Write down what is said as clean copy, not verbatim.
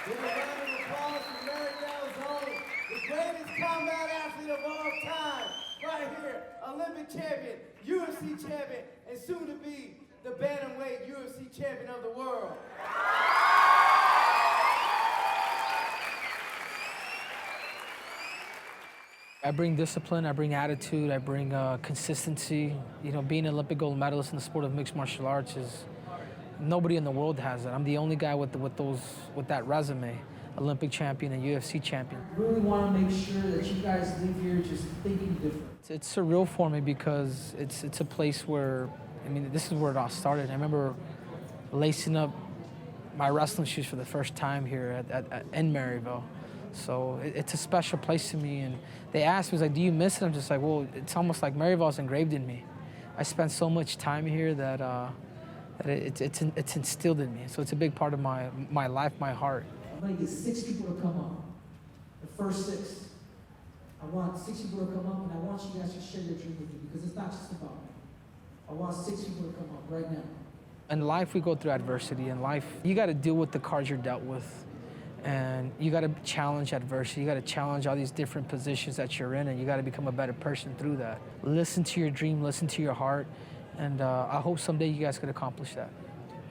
Give a round of applause for Maryvale's own, the greatest combat athlete of all time, right here, Olympic champion, UFC champion, and soon to be the bantamweight UFC champion of the world. I bring discipline, I bring attitude, I bring consistency. You know, being an Olympic gold medalist in the sport of mixed martial arts is, nobody in the world has it. I'm the only guy with that resume, Olympic champion and UFC champion. I really want to make sure that you guys leave here just thinking different. It's surreal for me because it's a place where, I mean, this is where it all started. I remember lacing up my wrestling shoes for the first time here in Maryvale. So it's a special place to me. And they asked me, like, do you miss it? I'm just like, well, it's almost like Maryvale's engraved in me. I spent so much time here that it's instilled in me. So it's a big part of my life, my heart. I'm going to get 6 people to come up. The first 6. I want 6 people to come up, and I want you guys to share your dream with me, because it's not just about me. I want 6 people to come up right now. In life, we go through adversity. In life, you got to deal with the cards you're dealt with. And you got to challenge adversity. You got to challenge all these different positions that you're in, and you got to become a better person through that. Listen to your dream, listen to your heart, and I hope someday you guys could accomplish that.